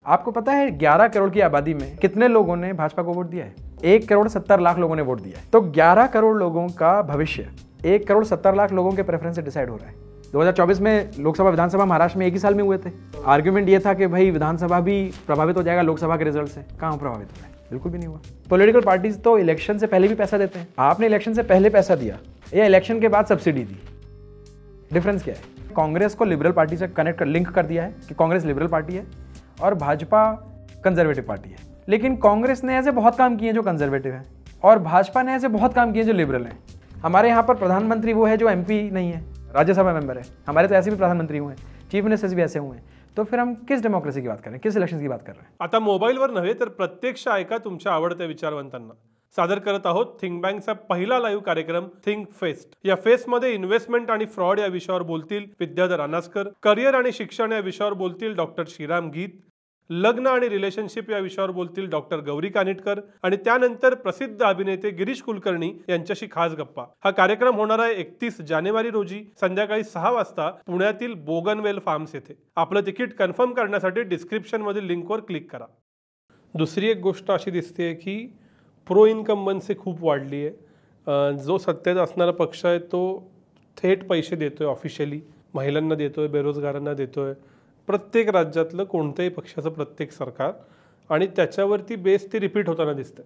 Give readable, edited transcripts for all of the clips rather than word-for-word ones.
आपको पता है 11 करोड़ की आबादी में कितने लोगों ने भाजपा को वोट दिया है? 1 करोड़ 70 लाख लोगों ने वोट दिया है। तो 11 करोड़ लोगों का भविष्य 1 करोड़ 70 लाख लोगों के प्रेफरेंस से डिसाइड हो रहा है। 2024 में लोकसभा विधानसभा महाराष्ट्र में एक ही साल में हुए थे। आर्ग्यूमेंट ये था कि भाई विधानसभा भी प्रभावित हो जाएगा लोकसभा के रिजल्ट से। कहाँ प्रभावित हो रहा है? बिल्कुल भी नहीं हुआ। पॉलिटिकल पार्टीज तो इलेक्शन से पहले भी पैसा देते हैं। आपने इलेक्शन से पहले पैसा दिया या इलेक्शन के बाद सब्सिडी दी, डिफरेंस क्या है? कांग्रेस को लिबरल पार्टी से लिंक कर दिया है कि कांग्रेस लिबरल पार्टी है और भाजपा कंजर्वेटिव पार्टी है। लेकिन कांग्रेस ने ऐसे बहुत काम किए जो कंजर्वेटिव हैं और भाजपा ने ऐसे बहुत काम किए जो लिबरल हैं। हमारे यहाँ पर प्रधानमंत्री वो है जो एमपी नहीं है, राज्यसभा मेंबर है। हमारे तो ऐसे भी प्रधानमंत्री हुए हैं, चीफ मिनिस्टर्स भी ऐसे हुए हैं। तो फिर हम किस डेमोक्रेसी की बात कर रहे हैं, किस इलेक्शन की बात कर रहे हैं? आता मोबाईलवर नव्हे तर प्रत्यक्ष ऐका तुमच्या आवडत्या विचारवंतांना। सादर करत आहोत थिंक बँकचा पहिला लाईव्ह कार्यक्रम थिंक फेस्ट। या फेस्टमध्ये इन्व्हेस्टमेंट आणि फ्रॉड या विषयावर बोलतील विद्याधर अनासकर, करिअर आणि शिक्षण या विषयावर बोलतील डॉक्टर श्रीराम गीत, लग्न आणि रिलेशनशिप या विषयावर बोलतील डॉक्टर गौरी कानिटकर आणि त्यानंतर प्रसिद्ध अभिनेते गिरीश कुलकर्णी यांच्याशी खास गप्पा। हा कार्यक्रम होणार आहे 31 जानेवारी रोजी संध्याकाळी 6 वाजता पुण्यातील बोगनवेल फार्म्स येथे। आपलं तिकीट कन्फर्म करण्यासाठी डिस्क्रिप्शन मधील लिंकवर क्लिक करा। दुसरी एक गोष्ट अशी दिसते की प्रो इन्कम्बन्सी खूप वाढली आहे। जो सत्तेत असणारा पक्ष आहे तो थेट पैसे देतोय, ऑफिशियली महिलांना देतोय, बेरोजगारांना देतोय, प्रत्येक राज्यातलं कोणत्याही पक्षाचं प्रत्येक सरकार, आणि त्याच्यावरती बेस ती रिपीट होताना दिसते।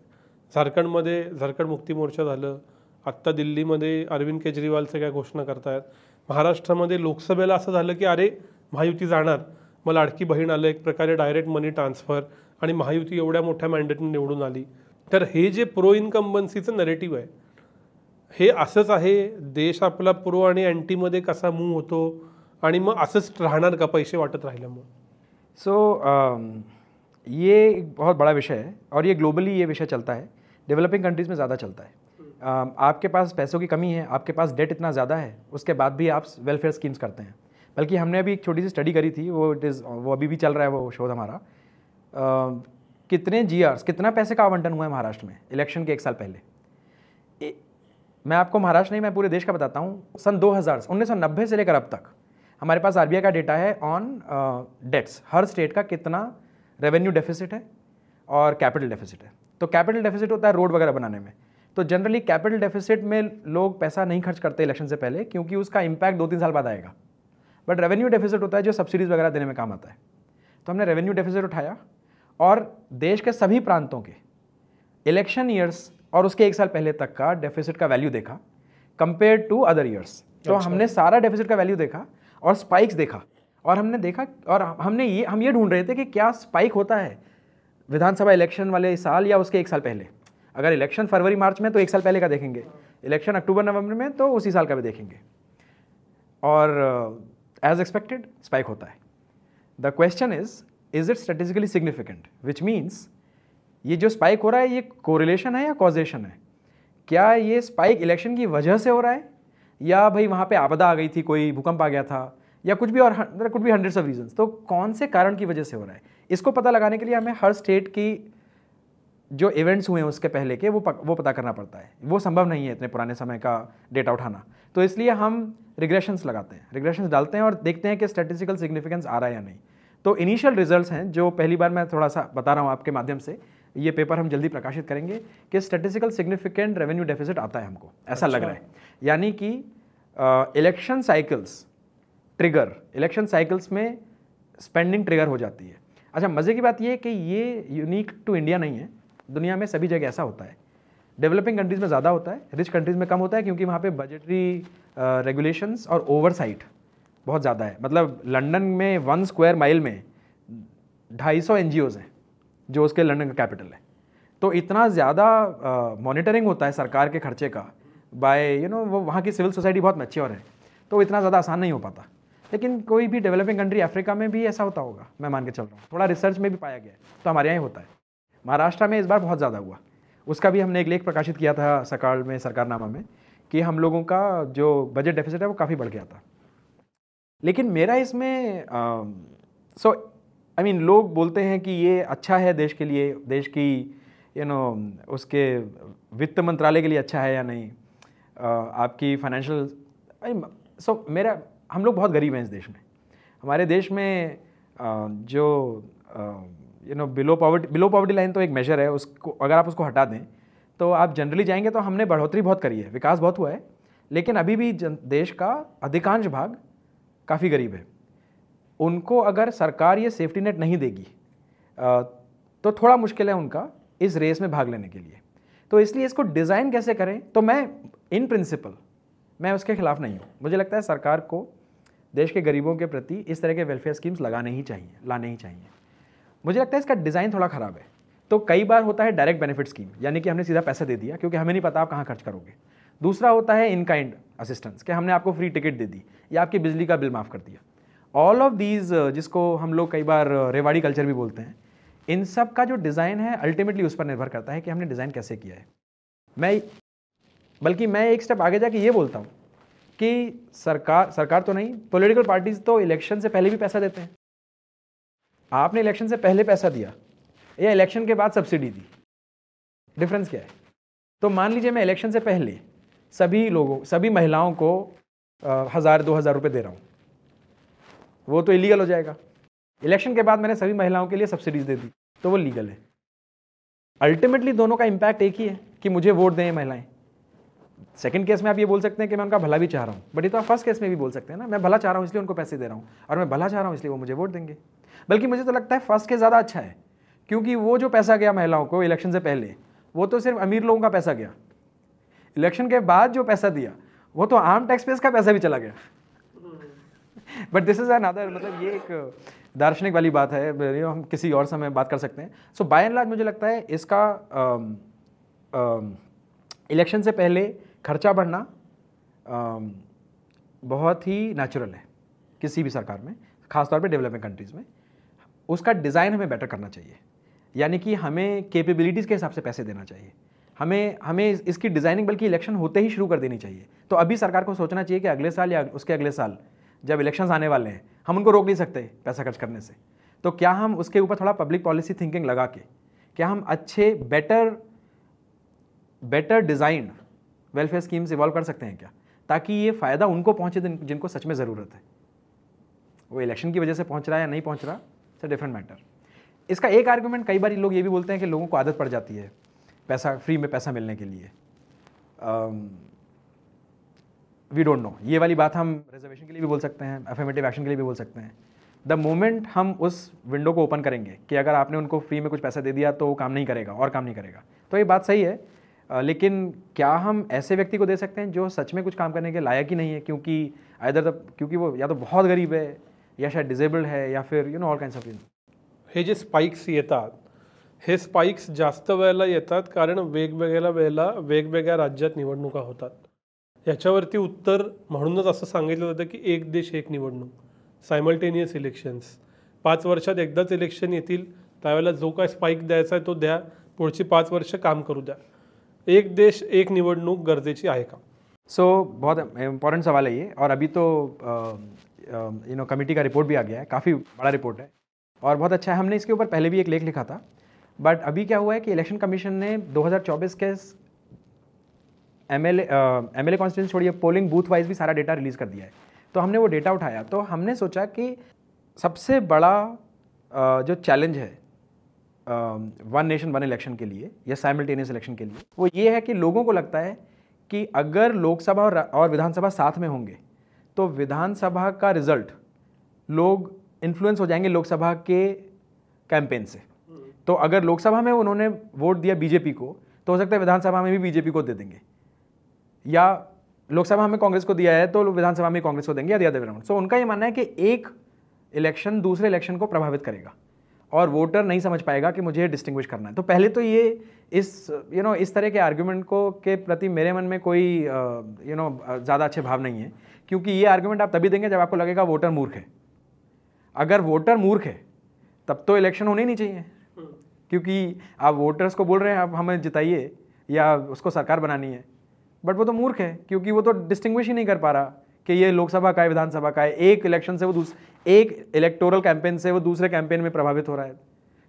झारखंडमध्ये झारखंड मुक्ती मोर्चा झालं, आत्ता दिल्लीमध्ये अरविंद केजरीवाल सगळ्या घोषणा करतायत, महाराष्ट्रामध्ये लोकसभेला असं झालं की अरे महायुती जाणार, मग लाडकी बहीण आलं, एक प्रकारे डायरेक्ट मनी ट्रान्सफर, आणि महायुती एवढ्या मोठ्या मॅन्डेटने निवडून आली। तर हे जे प्रो इन्कम्बन्सीचं नरेटिव्ह आहे हे असंच आहे? देश आपला प्रो आणि अँटीमध्ये कसा मूव होतो आणि मग असंच राहणार का पैसे वाटत राहिल्यामुळे? ये एक बहुत बड़ा विषय है और ये ग्लोबली ये विषय चलता है, डेवलपिंग कंट्रीज़ में ज़्यादा चलता है। आपके पास पैसों की कमी है, आपके पास डेट इतना ज़्यादा है, उसके बाद भी आप वेलफेयर स्कीम्स करते हैं। बल्कि हमने अभी एक छोटी सी स्टडी करी थी, वो अभी भी चल रहा है वो शोध हमारा। कितने GRs, कितना पैसे का आवंटन हुआ है महाराष्ट्र में इलेक्शन के 1 साल पहले। मैं आपको महाराष्ट्र नहीं, मैं पूरे देश का बताता हूँ। सन 1990 से लेकर अब तक हमारे पास RBI का डेटा है ऑन डेट्स, हर स्टेट का कितना रेवेन्यू डेफिसिट है और कैपिटल डेफिसिट है। तो कैपिटल डेफिसिट होता है रोड वगैरह बनाने में। तो जनरली कैपिटल डेफिसिट में लोग पैसा नहीं खर्च करते इलेक्शन से पहले, क्योंकि उसका इम्पैक्ट 2-3 साल बाद आएगा। बट रेवेन्यू डेफिसिट होता है जो सब्सिडीज़ वगैरह देने में काम आता है। तो हमने रेवेन्यू डेफिसिट उठाया और देश के सभी प्रांतों के इलेक्शन ईयर्स और उसके 1 साल पहले तक का डेफिसिट का वैल्यू देखा कंपेयर टू अदर ईयर्स। तो हमने सारा डेफिसिट का वैल्यू देखा और स्पाइक्स देखा, और हमने देखा और हम ये ढूंढ रहे थे कि क्या स्पाइक होता है विधानसभा इलेक्शन वाले साल या उसके 1 साल पहले। अगर इलेक्शन फरवरी मार्च में तो 1 साल पहले का देखेंगे, इलेक्शन अक्टूबर नवंबर में तो उसी साल का भी देखेंगे, और एज एक्सपेक्टेड स्पाइक होता है। The question is it strategically significant, which means ये जो स्पाइक हो रहा है ये कोरिलेशन है या कॉजेशन है? क्या ये स्पाइक इलेक्शन की वजह से हो रहा है, या भाई वहाँ पे आपदा आ गई थी, कोई भूकंप आ गया था, या कुछ भी, और there could be hundreds of reasons. तो कौन से कारण की वजह से हो रहा है, इसको पता लगाने के लिए हमें हर स्टेट की जो इवेंट्स हुए हैं उसके पहले के वो पता करना पड़ता है। वो संभव नहीं है इतने पुराने समय का डेटा उठाना। तो इसलिए हम रिग्रेशंस लगाते हैं, रिग्रेशंस डालते हैं और देखते हैं कि स्टैटिस्टिकल सिग्निफिकेंस आ रहा है या नहीं। तो इनिशियल रिजल्ट्स हैं जो पहली बार मैं थोड़ा सा बता रहा हूँ आपके माध्यम से। ये पेपर हम जल्दी प्रकाशित करेंगे कि स्टैटिस्टिकल सिग्निफिकेंट रेवेन्यू डेफिसिट आता है हमको, ऐसा लग रहा है। यानी कि election cycles trigger, election cycles में स्पेंडिंग ट्रिगर हो जाती है। अच्छा, मज़े की बात ये है कि ये यूनिक टू इंडिया नहीं है, दुनिया में सभी जगह ऐसा होता है। डेवलपिंग कंट्रीज़ में ज़्यादा होता है, रिच कंट्रीज़ में कम होता है, क्योंकि वहाँ पे बजटरी रेगुलेशंस और ओवरसाइट बहुत ज़्यादा है। मतलब लंदन में 1 स्क्वायर माइल में 250 NGOs हैं जो उसके लंदन का कैपिटल है। तो इतना ज़्यादा मॉनिटरिंग होता है सरकार के खर्चे का बाय वो वहाँ की सिविल सोसाइटी बहुत मैच्योर है, तो इतना ज़्यादा आसान नहीं हो पाता। लेकिन कोई भी डेवलपिंग कंट्री, अफ्रीका में भी ऐसा होता होगा, मैं मान के चल रहा हूँ। थोड़ा रिसर्च में भी पाया गया है, तो हमारे यहाँ ही होता है। महाराष्ट्र में इस बार बहुत ज़्यादा हुआ, उसका भी हमने एक लेख प्रकाशित किया था सकाल में, सरकारनामा में, कि हम लोगों का जो बजट डेफिसिट है वो काफ़ी बढ़ गया था। लेकिन मेरा इसमें लोग बोलते हैं कि ये अच्छा है देश के लिए, देश की उसके वित्त मंत्रालय के लिए अच्छा है या नहीं, आपकी फाइनेंशियल हम लोग बहुत गरीब हैं इस देश में। हमारे देश में जो बिलो पॉवर्टी लाइन तो एक मेजर है, उसको अगर आप उसको हटा दें तो आप जनरली जाएंगे तो हमने बढ़ोतरी बहुत करी है, विकास बहुत हुआ है, लेकिन अभी भी देश का अधिकांश भाग काफ़ी गरीब है। उनको अगर सरकार ये सेफ्टी नेट नहीं देगी तो थोड़ा मुश्किल है उनका इस रेस में भाग लेने के लिए। तो इसलिए इसको डिज़ाइन कैसे करें, तो मैं इन प्रिंसिपल मैं उसके खिलाफ नहीं हूँ। मुझे लगता है सरकार को देश के गरीबों के प्रति इस तरह के वेलफेयर स्कीम्स लाने ही चाहिए। मुझे लगता है इसका डिज़ाइन थोड़ा ख़राब है। तो कई बार होता है डायरेक्ट बेनिफिट स्कीम, यानी कि हमने सीधा पैसा दे दिया क्योंकि हमें नहीं पता आप कहाँ खर्च करोगे। दूसरा होता है इन काइंड असिस्टेंस, कि हमने आपको फ्री टिकट दे दी या आपकी बिजली का बिल माफ़ कर दिया। ऑल ऑफ दीज, जिसको हम लोग कई बार रेवाड़ी कल्चर भी बोलते हैं, इन सब का जो डिज़ाइन है अल्टीमेटली उस पर निर्भर करता है कि हमने डिज़ाइन कैसे किया है। बल्कि मैं एक स्टेप आगे जाके ये बोलता हूँ कि सरकार तो नहीं, पॉलिटिकल पार्टीज तो इलेक्शन से पहले भी पैसा देते हैं। आपने इलेक्शन से पहले पैसा दिया या इलेक्शन के बाद सब्सिडी दी, डिफरेंस क्या है? तो मान लीजिए मैं इलेक्शन से पहले सभी महिलाओं को 1000-2000 रुपये दे रहा हूँ, वो तो इलीगल हो जाएगा। इलेक्शन के बाद मैंने सभी महिलाओं के लिए सब्सिडीज दे दी तो वो लीगल है। अल्टीमेटली दोनों का इम्पैक्ट एक ही है कि मुझे वोट दें महिलाएं। सेकंड केस में आप ये बोल सकते हैं कि मैं उनका भला भी चाह रहा हूँ, बट ये तो आप फर्स्ट केस में भी बोल सकते हैं ना, मैं भला चाह रहा हूँ इसलिए उनको पैसे दे रहा हूँ, और मैं भला चाह रहा हूँ इसलिए वो मुझे वोट देंगे। बल्कि मुझे तो लगता है फर्स्ट केस ज़्यादा अच्छा है, क्योंकि वो जो पैसा गया महिलाओं को इलेक्शन से पहले, वो तो सिर्फ अमीर लोगों का पैसा गया। इलेक्शन के बाद जो पैसा दिया वो तो आम टैक्स पेयर्स का पैसा भी चला गया। बट दिस इज अनदर, मतलब ये एक दार्शनिक वाली बात है, हम किसी और समय बात कर सकते हैं। सो बाय एंड लार्ज मुझे लगता है इसका इलेक्शन से पहले खर्चा बढ़ना बहुत ही नेचुरल है किसी भी सरकार में, खासतौर पे डेवलपिंग कंट्रीज़ में। उसका डिज़ाइन हमें बेटर करना चाहिए, यानी कि हमें कैपेबिलिटीज़ के हिसाब से पैसे देना चाहिए। हमें इसकी डिज़ाइनिंग बल्कि इलेक्शन होते ही शुरू कर देनी चाहिए। तो अभी सरकार को सोचना चाहिए कि अगले साल या उसके अगले साल जब इलेक्शंस आने वाले हैं, हम उनको रोक नहीं सकते पैसा खर्च करने से, तो क्या हम उसके ऊपर थोड़ा पब्लिक पॉलिसी थिंकिंग लगा के क्या हम अच्छे better design welfare schemes evolve कर सकते हैं क्या, ताकि ये फ़ायदा उनको पहुँचे जिनको सच में ज़रूरत है। वो इलेक्शन की वजह से पहुँच रहा है या नहीं पहुँच रहा, इट्स अ डिफरेंट मैटर। इसका एक आर्गूमेंट कई बार लोग ये भी बोलते हैं कि लोगों को आदत पड़ जाती है फ्री में पैसा मिलने के लिए। वी डोंट नो, ये वाली बात हम रिजर्वेशन के लिए भी बोल सकते हैं, अफर्मेटिव एक्शन के लिए भी बोल सकते हैं। द मोमेंट हम उस विंडो को ओपन करेंगे कि अगर आपने उनको फ्री में कुछ पैसा दे दिया तो वो काम नहीं करेगा और काम नहीं करेगा, तो ये बात सही है। लेकिन क्या हम ऐसे व्यक्ति को दे सकते हैं जो सच में कुछ काम करने के लायक ही नहीं है, क्योंकि वो या तो बहुत गरीब है या शायद डिसेबल्ड है या फिर ऑल काइंड्स ऑफ थिंग्स। हे जे स्पाइक्स येतात, हे स्पाइक्स जास्त वेळेला येतात कारण वेगवेगळ्या राज्यात निवडणुका होतात। याच्यावरती उत्तर म्हणूनच असं सांगितलं जातं की एक देश एक निवडणूक, सायमल्टेनियस इलेक्शन्स। 5 वर्षात एकदाच इलेक्शन येतील, त्यावेळेला जो काय स्पाइक द्यायचा आहे तो द्या, पुढची 5 वर्ष काम करू द्या। एक देश एक निवडणूक गरजेची आहे का? बहुत इम्पॉर्टेंट सवाल है ये, और अभी तो कमेटी का रिपोर्ट भी आ गया है, काफ़ी बड़ा रिपोर्ट है और बहुत अच्छा है। हमने इसके ऊपर पहले भी एक लेख लिखा था, बट अभी क्या हुआ है कि इलेक्शन कमीशन ने 2024 के एमएलए कॉन्स्टिट्यूंसी छोड़िए, पोलिंग बूथ वाइज भी सारा डेटा रिलीज़ कर दिया है। तो हमने वो डेटा उठाया, तो हमने सोचा कि सबसे बड़ा जो चैलेंज है वन नेशन वन इलेक्शन के लिए या साइमल्टेनियस इलेक्शन के लिए, वो ये है कि लोगों को लगता है कि अगर लोकसभा और विधानसभा साथ में होंगे तो विधानसभा का रिजल्ट लोग इन्फ्लुएंस हो जाएंगे लोकसभा के कैंपेन से। तो अगर लोकसभा में उन्होंने वोट दिया बीजेपी को, तो हो सकता है विधानसभा में भी बीजेपी को दे देंगे, या लोकसभा में कांग्रेस को दिया है तो विधानसभा में कांग्रेस को देंगे या द अदर वे अराउंड। सो उनका ये मानना है कि एक इलेक्शन दूसरे इलेक्शन को प्रभावित करेगा और वोटर नहीं समझ पाएगा कि मुझे डिस्टिंग्विश करना है। तो पहले तो ये इस तरह के आर्गुमेंट के प्रति मेरे मन में कोई ज़्यादा अच्छे भाव नहीं है, क्योंकि ये आर्गुमेंट आप तभी देंगे जब आपको लगेगा वोटर मूर्ख है। अगर वोटर मूर्ख है तब तो इलेक्शन होने ही नहीं चाहिए, क्योंकि आप वोटर्स को बोल रहे हैं आप हमें जिताइए या उसको सरकार बनानी है, बट वो तो मूर्ख है क्योंकि वो तो डिस्टिंग्विश ही नहीं कर पा रहा कि ये लोकसभा का है विधानसभा का है। एक इलेक्शन से वो एक इलेक्टोरल कैंपेन से वो दूसरे कैंपेन में प्रभावित हो रहा है।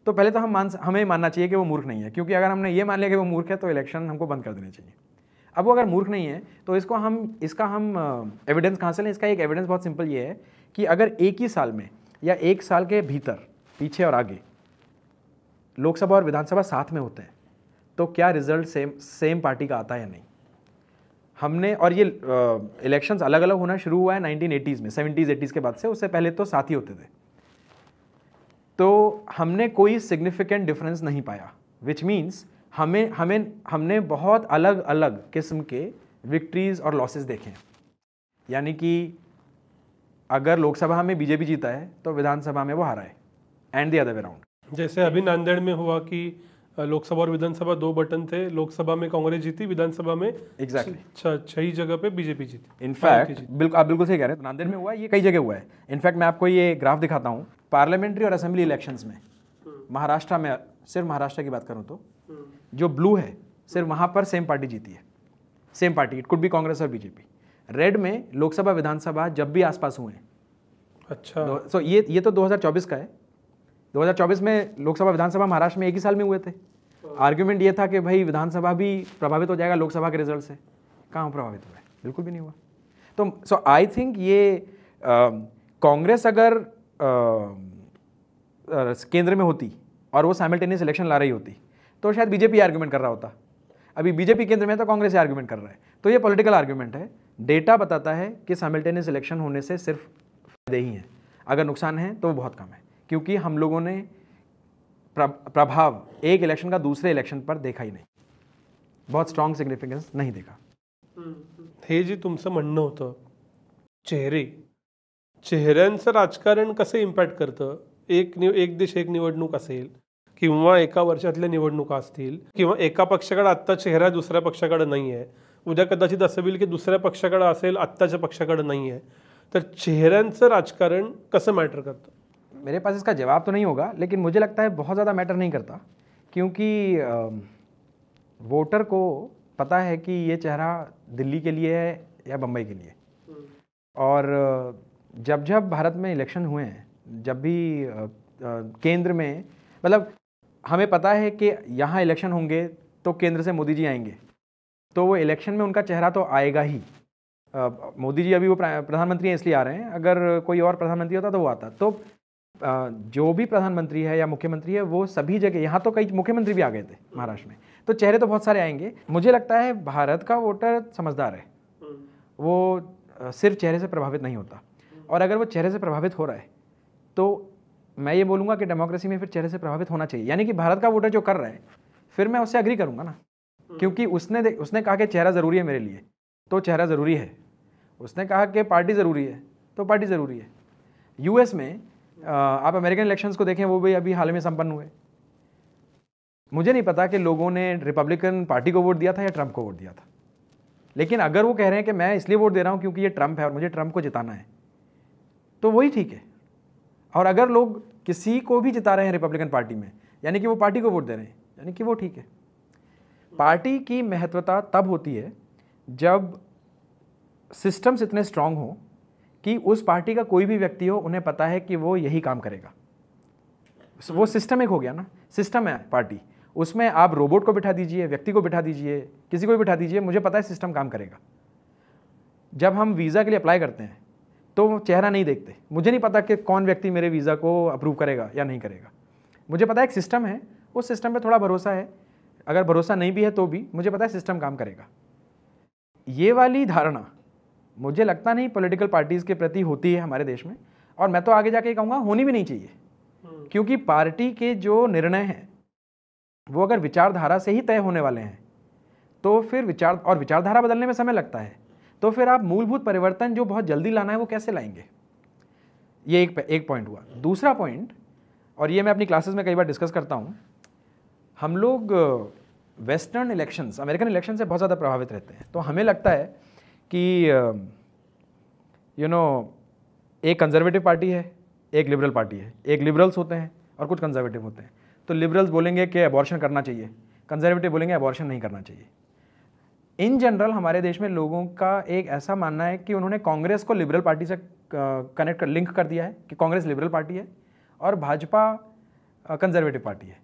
तो पहले तो हमें मानना चाहिए कि वो मूर्ख नहीं है, क्योंकि अगर हमने ये मान लिया कि वो मूर्ख है तो इलेक्शन हमको बंद कर देने चाहिए। अब वो अगर मूर्ख नहीं है तो इसका हम एविडेंस कहाँ से लें? इसका एक एविडेंस बहुत सिंपल ये है कि अगर एक ही साल में या एक साल के भीतर पीछे और आगे लोकसभा और विधानसभा साथ में होते हैं तो क्या रिजल्ट सेम पार्टी का आता है या नहीं। हमने, और ये इलेक्शंस अलग अलग होना शुरू हुआ है 1980s में, 70s 80s के बाद से, उससे पहले तो साथ ही होते थे। तो हमने कोई सिग्निफिकेंट डिफरेंस नहीं पाया, विच मीन्स हमने बहुत अलग अलग किस्म के विक्ट्रीज और लॉसेस देखे हैं। यानी कि अगर लोकसभा में बीजेपी जीता है तो विधानसभा में वो हारा है, and the other way round. जैसे अभी नांदेड़ में हुआ कि लोकसभा और विधानसभा 2 बटन थे, लोकसभा में कांग्रेस जीती, विधानसभा में एग्जैक्टली 6 जगह पे बीजेपी जीती। इनफैक्ट आप बिल्कुल सही कह रहे हैं, नांदेड़ में हुआ है, ये कई जगह हुआ है। इनफैक्ट मैं आपको ये ग्राफ दिखाता हूँ, पार्लियामेंट्री और असेंबली इलेक्शंस में महाराष्ट्र में, सिर्फ महाराष्ट्र की बात करूँ तो जो ब्लू है सिर्फ वहाँ पर सेम पार्टी जीती है, same party, it could be Congress और बीजेपी। रेड में लोकसभा विधानसभा जब भी आसपास हुए हैं। अच्छा, तो ये तो 2024 का है। 2024 में लोकसभा विधानसभा महाराष्ट्र में एक ही साल में हुए थे। आर्ग्यूमेंट ये था कि भाई विधानसभा भी प्रभावित हो जाएगा लोकसभा के रिजल्ट से, कहाँ प्रभावित हुआ है, बिल्कुल भी नहीं हुआ। तो सो आई थिंक ये कांग्रेस अगर केंद्र में होती और वो साइमल्टेनियस इलेक्शन ला रही होती तो शायद बीजेपी आर्ग्यूमेंट कर रहा होता। अभी बीजेपी केंद्र में है तो कांग्रेस आर्ग्यूमेंट कर रहा है, तो ये पॉलिटिकल आर्ग्यूमेंट है। डेटा बताता है कि साइमल्टेनियस इलेक्शन होने से सिर्फ फायदे ही हैं, अगर नुकसान है तो वो बहुत कम है, क्योंकि हम लोगों ने प्रभाव एक इलेक्शन का दूसरे इलेक्शन पर देखा ही नहीं, बहुत स्ट्रॉन्ग सिग्निफिकेंस नहीं देखा। हे जे तुमचं म्हणणं होतं, चेहऱ्यांचं राजकारण कसं इम्पॅक्ट करतं, एक देश एक निवडणूक असेल किंवा एका वर्षातल्या निवडणुका असतील किंवा एका पक्षाकडे आत्ता चेहरा दुसऱ्या पक्षाकडे नाही आहे, उद्या कदाचित असं होईल की दुसऱ्या पक्षाकडे असेल आत्ताच्या पक्षाकडे नाही आहे, तर चेहऱ्यांचं राजकारण कसं मॅटर करतं? मेरे पास इसका जवाब तो नहीं होगा, लेकिन मुझे लगता है बहुत ज़्यादा मैटर नहीं करता, क्योंकि वोटर को पता है कि ये चेहरा दिल्ली के लिए है या बम्बई के लिए। और जब जब भारत में इलेक्शन हुए हैं, जब भी केंद्र में, मतलब हमें पता है कि यहाँ इलेक्शन होंगे तो केंद्र से मोदी जी आएंगे, तो वो इलेक्शन में उनका चेहरा तो आएगा ही। मोदी जी अभी वो प्रधानमंत्री हैं इसलिए आ रहे हैं, अगर कोई और प्रधानमंत्री होता तो वो आता। तो जो भी प्रधानमंत्री है या मुख्यमंत्री है वो सभी जगह, यहाँ तो कई मुख्यमंत्री भी आ गए थे महाराष्ट्र में, तो चेहरे तो बहुत सारे आएंगे। मुझे लगता है भारत का वोटर समझदार है, वो सिर्फ चेहरे से प्रभावित नहीं होता, और अगर वो चेहरे से प्रभावित हो रहा है तो मैं ये बोलूँगा कि डेमोक्रेसी में फिर चेहरे से प्रभावित होना चाहिए। यानी कि भारत का वोटर जो कर रहा है फिर मैं उससे अग्री करूँगा ना, क्योंकि उसने कहा कि चेहरा ज़रूरी है मेरे लिए, तो चेहरा ज़रूरी है। उसने कहा कि पार्टी ज़रूरी है तो पार्टी ज़रूरी है। यूएस में आप अमेरिकन इलेक्शंस को देखें, वो भी अभी हाल में संपन्न हुए। मुझे नहीं पता कि लोगों ने रिपब्लिकन पार्टी को वोट दिया था या ट्रंप को वोट दिया था, लेकिन अगर वो कह रहे हैं कि मैं इसलिए वोट दे रहा हूँ क्योंकि ये ट्रंप है और मुझे ट्रंप को जिताना है, तो वही ठीक है। और अगर लोग किसी को भी जिता रहे हैं रिपब्लिकन पार्टी में, यानी कि वो पार्टी को वोट दे रहे हैं, यानी कि वो ठीक है। पार्टी की महत्वता तब होती है जब सिस्टम्स इतने स्ट्रांग हो कि उस पार्टी का कोई भी व्यक्ति हो, उन्हें पता है कि वो यही काम करेगा। वो सिस्टम एक हो गया ना, सिस्टम है पार्टी, उसमें आप रोबोट को बिठा दीजिए, व्यक्ति को बिठा दीजिए, किसी को भी बिठा दीजिए, मुझे पता है सिस्टम काम करेगा। जब हम वीज़ा के लिए अप्लाई करते हैं तो चेहरा नहीं देखते, मुझे नहीं पता कि कौन व्यक्ति मेरे वीज़ा को अप्रूव करेगा या नहीं करेगा। मुझे पता है एक सिस्टम है, उस सिस्टम पे थोड़ा भरोसा है, अगर भरोसा नहीं भी है तो भी मुझे पता है सिस्टम काम करेगा। ये वाली धारणा मुझे लगता नहीं पॉलिटिकल पार्टीज़ के प्रति होती है हमारे देश में, और मैं तो आगे जाके कहूँगा होनी भी नहीं चाहिए, क्योंकि पार्टी के जो निर्णय हैं वो अगर विचारधारा से ही तय होने वाले हैं तो फिर विचारधारा बदलने में समय लगता है, तो फिर आप मूलभूत परिवर्तन जो बहुत जल्दी लाना है वो कैसे लाएंगे। ये एक पॉइंट हुआ। दूसरा पॉइंट, और ये मैं अपनी क्लासेस में कई बार डिस्कस करता हूँ, हम लोग वेस्टर्न इलेक्शंस, अमेरिकन इलेक्शन से बहुत ज़्यादा प्रभावित रहते हैं। तो हमें लगता है कि एक कंजर्वेटिव पार्टी है, एक लिबरल पार्टी है, एक लिबरल्स होते हैं और कुछ कंजर्वेटिव होते हैं। तो लिबरल्स बोलेंगे कि अबॉर्शन करना चाहिए, कंजर्वेटिव बोलेंगे अबॉर्शन नहीं करना चाहिए। इन जनरल हमारे देश में लोगों का एक ऐसा मानना है कि उन्होंने कांग्रेस को लिबरल पार्टी से लिंक कर दिया है कि कांग्रेस लिबरल पार्टी है और भाजपा कंजर्वेटिव पार्टी है।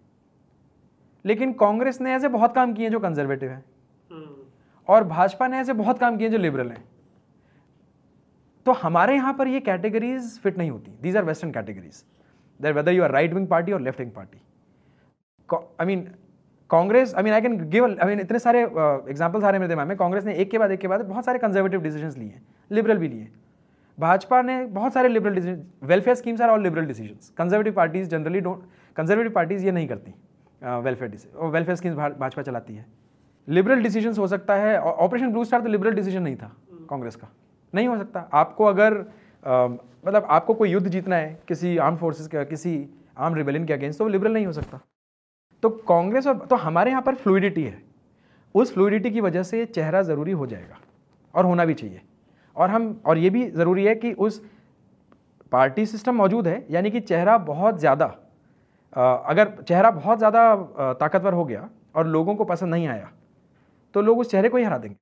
लेकिन कांग्रेस ने ऐसे बहुत काम किए जो कंजर्वेटिव हैं और भाजपा ने ऐसे बहुत काम किए जो लिबरल हैं। तो हमारे यहाँ पर ये कैटेगरीज फिट नहीं होती। These are western categories, that whether you are right wing party और left wing party. I mean Congress, I mean I can give, I mean इतने सारे एग्जाम्पल्स आ रहे हैं मेरे दिमाग में। कांग्रेस ने एक के बाद बहुत सारे कंजर्वेटिव डिसीजंस लिए हैं, लिबरल भी लिए। भाजपा ने बहुत सारे liberal decision, welfare schemes are all liberal decisions. Conservative parties generally don't, conservative parties ये नहीं करती वेलफेयर स्कीम्स भाजपा चलाती है। लिबरल डिसीजंस हो सकता है। ऑपरेशन ब्लू स्टार तो लिबरल डिसीजन नहीं था कांग्रेस का, नहीं हो सकता। आपको अगर मतलब आपको कोई युद्ध जीतना है किसी आर्म फोर्सेस का, किसी आर्म रिबेलियन के अगेंस्ट, तो वो लिबरल नहीं हो सकता। तो कांग्रेस और तो हमारे यहाँ पर फ्लूइडिटी है, उस फ्लूइडिटी की वजह से चेहरा ज़रूरी हो जाएगा और होना भी चाहिए। और ये भी ज़रूरी है कि उस पार्टी सिस्टम मौजूद है, यानी कि चेहरा बहुत ज़्यादा, अगर चेहरा बहुत ज़्यादा ताकतवर हो गया और लोगों को पसंद नहीं आया तो लोग उस चेहरे को ही हरा देंगे।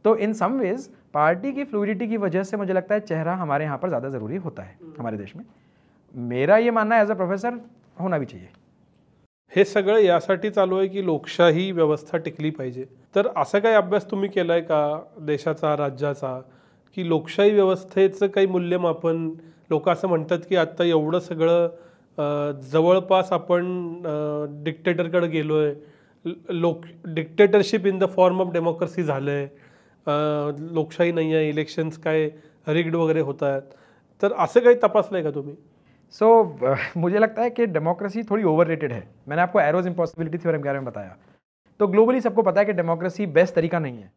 तो इन सम वेज पार्टी की फ्लूइडिटी की वजह से मुझे लगता है चेहरा हमारे यहाँ पर ज़्यादा ज़रूरी होता है हमारे देश में। मेरा ये मानना है एज अ प्रोफेसर होना भी चाहिए। हे सगळं यासाठी चालू आहे की लोकशाही व्यवस्था टिकली पाहिजे। तर असा काही अभ्यास तुम्ही केलाय का देशाचा, राज्याचा, की लोकशाही व्यवस्थेचं काही मूल्यमापन? लोक असं म्हणतात की आता एवढं सगळं जवळपास आपण डिक्टेटरकडे गेलोय, dictatorship in the form of democracy झालंय, लोकशाही नाही आहे, इलेक्शन्स काय रिग्ड वगैरे होत आहेत, तर असं काही तपासलंय का तुम्ही? मुझे लगता है कि डेमोक्रेसी थोड़ी ओवररेटेड है। मैंने आपको एरोज इम्पॉसिबिलिटी थ्योरम के बारे में बताया, तो ग्लोबली सबको पता है कि डेमोक्रेसी बेस्ट तरीका नहीं है।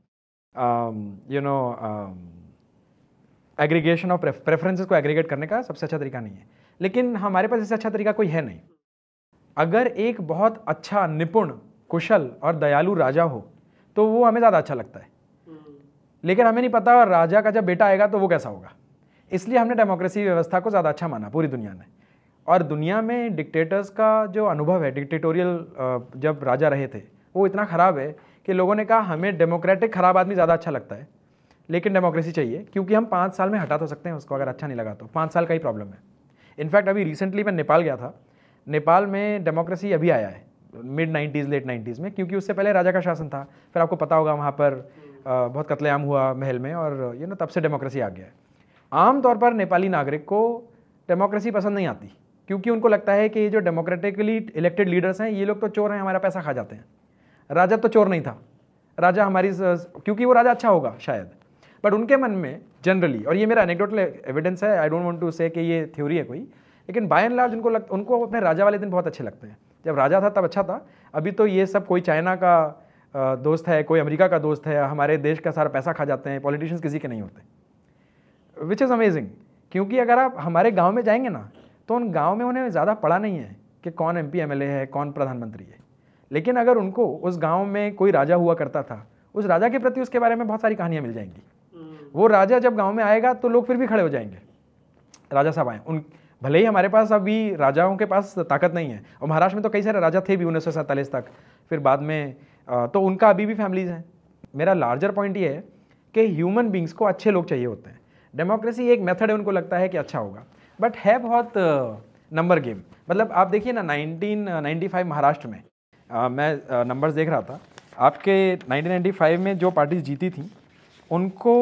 एग्रीगेशन ऑफ प्रेफरेंसेस को एग्रीगेट करने का सबसे अच्छा तरीका नहीं है, लेकिन हमारे पास इससे अच्छा तरीका कोई है नहीं। अगर एक बहुत अच्छा, निपुण, कुशल और दयालु राजा हो तो वो हमें ज़्यादा अच्छा लगता है, लेकिन हमें नहीं पता राजा का जब बेटा आएगा तो वो कैसा होगा। इसलिए हमने डेमोक्रेसी व्यवस्था को ज़्यादा अच्छा माना पूरी दुनिया में। और दुनिया में डिक्टेटर्स का जो अनुभव है, डिक्टेटोरियल जब राजा रहे थे, वो इतना ख़राब है कि लोगों ने कहा हमें डेमोक्रेटिक ख़राब आदमी ज़्यादा अच्छा लगता है, लेकिन डेमोक्रेसी चाहिए, क्योंकि हम 5 साल में हटा तो सकते हैं उसको अगर अच्छा नहीं लगा तो। 5 साल का ही प्रॉब्लम है। इनफैक्ट अभी रिसेंटली मैं नेपाल गया था। नेपाल में डेमोक्रेसी अभी आया है मिड 90s लेट 90s में, क्योंकि उससे पहले राजा का शासन था। फिर आपको पता होगा वहाँ पर बहुत कत्लेआम हुआ महल में, और तब से डेमोक्रेसी आ गया है। आमतौर पर नेपाली नागरिक को डेमोक्रेसी पसंद नहीं आती, क्योंकि उनको लगता है कि ये जो डेमोक्रेटिकली इलेक्टेड लीडर्स हैं ये लोग तो चोर हैं, हमारा पैसा खा जाते हैं। राजा तो चोर नहीं था, राजा हमारी, क्योंकि वो राजा अच्छा होगा शायद, बट उनके मन में जनरली, और ये मेरा एनेक्डोटल एविडेंस है, आई डोंट वांट टू से कि ये थ्योरी है कोई, लेकिन बाय एंड लार्ज उनको अपने राजा वाले दिन बहुत अच्छे लगते हैं। जब राजा था तब अच्छा था, अभी तो ये सब कोई चाइना का दोस्त है, कोई अमेरिका का दोस्त है, हमारे देश का सारा पैसा खा जाते हैं, पॉलिटिशियंस किसी के नहीं होते, विच इज़ अमेजिंग। क्योंकि अगर आप हमारे गांव में जाएंगे ना, तो उन गांव में उन्हें ज़्यादा पड़ा नहीं है कि कौन MP MLA है, कौन प्रधानमंत्री है, लेकिन अगर उनको उस गांव में कोई राजा हुआ करता था, उस राजा के प्रति उसके बारे में बहुत सारी कहानियाँ मिल जाएंगी। वो राजा जब गाँव में आएगा तो लोग फिर भी खड़े हो जाएंगे, राजा साहब आए। उन भले ही हमारे पास अभी राजाओं के पास ताकत नहीं है, और महाराष्ट्र में तो कई सारे राजा थे भी 1947 तक, फिर बाद में तो उनका अभी भी फैमिलीज हैं। मेरा लार्जर पॉइंट ये है कि ह्यूमन बींग्स को अच्छे लोग चाहिए होते हैं। डेमोक्रेसी एक मेथड है, उनको लगता है कि अच्छा होगा, बट है बहुत नंबर गेम। मतलब आप देखिए ना, 1995 महाराष्ट्र में मैं नंबर्स देख रहा था, आपके 1995 में जो पार्टीज जीती थी उनको,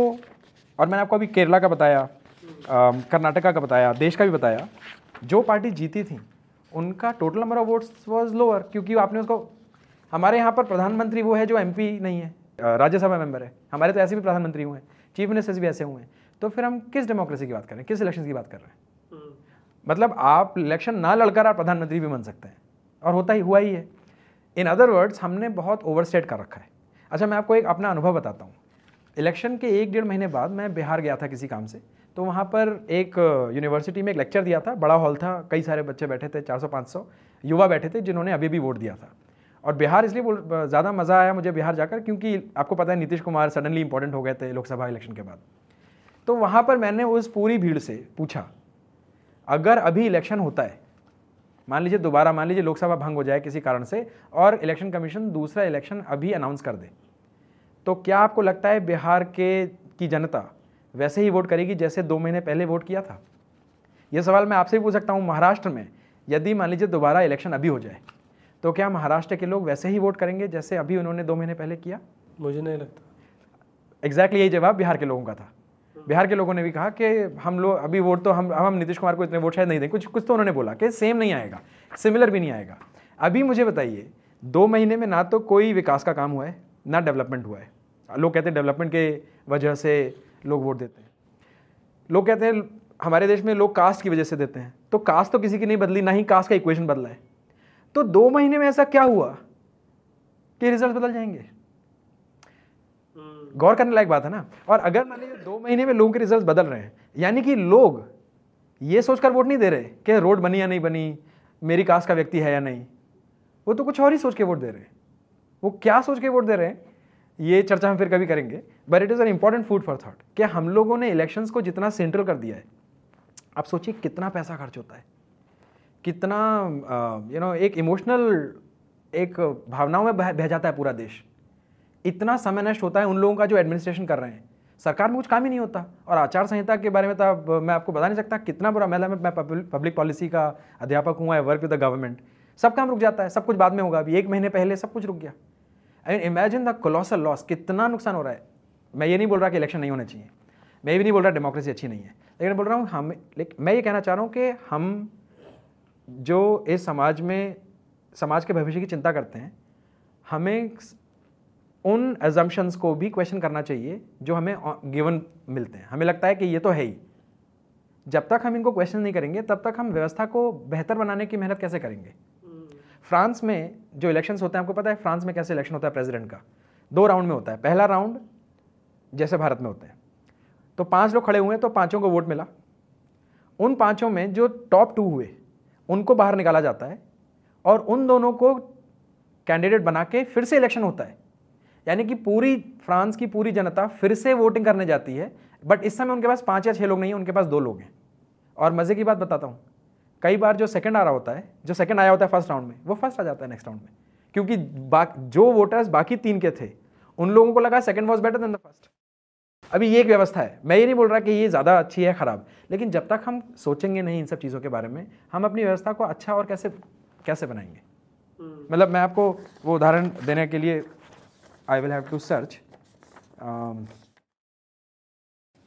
और मैंने आपको अभी केरला का बताया, कर्नाटका का बताया, देश का भी बताया, जो पार्टी जीती थी उनका total number of votes was lower, क्योंकि आपने उसको, हमारे यहाँ पर प्रधानमंत्री वो है जो MP नहीं है, राज्यसभा मेंबर है। हमारे तो ऐसे भी प्रधानमंत्री हुए हैं, चीफ मिनिस्टर्स भी ऐसे हुए हैं। तो फिर हम किस डेमोक्रेसी की बात कर रहे हैं, किस इलेक्शन की बात कर रहे हैं? मतलब आप इलेक्शन ना लड़कर आप प्रधानमंत्री भी बन सकते हैं, और हुआ ही है। इन अदर वर्ड्स, हमने बहुत ओवरस्टेट कर रखा है। अच्छा, मैं आपको एक अपना अनुभव बताता हूँ। इलेक्शन के 1-1.5 महीने बाद मैं बिहार गया था किसी काम से, तो वहाँ पर एक यूनिवर्सिटी में एक लेक्चर दिया था, बड़ा हॉल था, कई सारे बच्चे बैठे थे, 400-500 युवा बैठे थे जिन्होंने अभी भी वोट दिया था। और बिहार इसलिए ज़्यादा मज़ा आया मुझे बिहार जाकर, क्योंकि आपको पता है नीतीश कुमार सडनली इंपॉर्टेंट हो गए थे लोकसभा इलेक्शन के बाद। तो वहाँ पर मैंने उस पूरी भीड़ से पूछा, अगर अभी इलेक्शन होता है, मान लीजिए दोबारा, मान लीजिए लोकसभा भंग हो जाए किसी कारण से और इलेक्शन कमीशन दूसरा इलेक्शन अभी अनाउंस कर दे, तो क्या आपको लगता है बिहार की जनता वैसे ही वोट करेगी जैसे 2 महीने पहले वोट किया था? ये सवाल मैं आपसे भी पूछ सकता हूँ। महाराष्ट्र में यदि मान लीजिए दोबारा इलेक्शन अभी हो जाए, तो क्या महाराष्ट्र के लोग वैसे ही वोट करेंगे जैसे अभी उन्होंने 2 महीने पहले किया? मुझे नहीं लगता। एग्जैक्टली यही जवाब बिहार के लोगों का था। बिहार के लोगों ने भी कहा कि हम लोग अभी वोट तो हम नीतीश कुमार को इतने वोट शायद नहीं दें, कुछ तो उन्होंने बोला कि सेम नहीं आएगा, सिमिलर भी नहीं आएगा। अभी मुझे बताइए 2 महीने में ना तो कोई विकास का काम हुआ है ना डेवलपमेंट हुआ है। लोग कहते हैं डेवलपमेंट के वजह से लोग वोट देते हैं, लोग कहते हैं हमारे देश में लोग कास्ट की वजह से देते हैं, तो कास्ट तो किसी की नहीं बदली, ना ही कास्ट का इक्वेशन बदला है। तो 2 महीने में ऐसा क्या हुआ कि रिजल्ट बदल जाएंगे? गौर करने लायक बात है ना। और अगर मान लीजिए 2 महीने में लोगों के रिजल्ट बदल रहे हैं, यानी कि लोग ये सोचकर वोट नहीं दे रहे कि रोड बनी या नहीं बनी, मेरी कास्ट का व्यक्ति है या नहीं, वो तो कुछ और ही सोच के वोट दे रहे हैं। वो क्या सोच के वोट दे रहे हैं ये चर्चा हम फिर कभी करेंगे, but it is an important food for thought कि हम लोगों ने इलेक्शंस को जितना सेंट्रल कर दिया है, आप सोचिए कितना पैसा खर्च होता है, कितना एक इमोशनल एक भावनाओं में बह जाता है पूरा देश, इतना समय नष्ट होता है उन लोगों का जो एडमिनिस्ट्रेशन कर रहे हैं। सरकार में कुछ काम ही नहीं होता। और आचार संहिता के बारे में तो मैं आपको बता नहीं सकता कितना बुरा। मैं पब्लिक पॉलिसी का अध्यापक हूँ, I work with the government. सब काम रुक जाता है, सब कुछ बाद में होगा। अभी 1 महीने पहले सब कुछ रुक गया। I mean imagine the colossal loss, कितना नुकसान हो रहा है। मैं ये नहीं बोल रहा कि इलेक्शन नहीं होने चाहिए, मैं ये भी नहीं बोल रहा डेमोक्रेसी अच्छी नहीं है, लेकिन बोल रहा हूँ मैं ये कहना चाह रहा हूँ कि हम जो इस समाज के भविष्य की चिंता करते हैं, हमें उन एजम्पशंस को भी क्वेश्चन करना चाहिए जो हमें गिवन मिलते हैं। हमें लगता है कि ये तो है ही। जब तक हम इनको क्वेश्चन नहीं करेंगे तब तक हम व्यवस्था को बेहतर बनाने की मेहनत कैसे करेंगे। फ्रांस में जो इलेक्शंस होते हैं, आपको पता है फ्रांस में कैसे इलेक्शन होता है प्रेसिडेंट का? 2 राउंड में होता है। पहला राउंड जैसे भारत में होते हैं, तो 5 लोग खड़े हुए तो 5 को वोट मिला। उन 5 में जो टॉप 2 हुए उनको बाहर निकाला जाता है और उन दोनों को कैंडिडेट बना के फिर से इलेक्शन होता है। यानी कि पूरी फ्रांस की पूरी जनता फिर से वोटिंग करने जाती है। बट इस समय उनके पास 5 या 6 लोग नहीं है, उनके पास 2 लोग हैं। और मज़े की बात बताता हूँ, कई बार जो सेकंड आ रहा होता है, जो सेकंड आया होता है फर्स्ट राउंड में, वो फर्स्ट आ जाता है नेक्स्ट राउंड में, क्योंकि जो वोटर्स बाकी 3 के थे उन लोगों को लगा second was better than the first. अभी ये एक व्यवस्था है। मैं ये नहीं बोल रहा कि ये ज़्यादा अच्छी है ख़राब, लेकिन जब तक हम सोचेंगे नहीं इन सब चीज़ों के बारे में, हम अपनी व्यवस्था को अच्छा और कैसे बनाएंगे। मतलब मैं आपको वो उदाहरण देने के लिए I will have to search.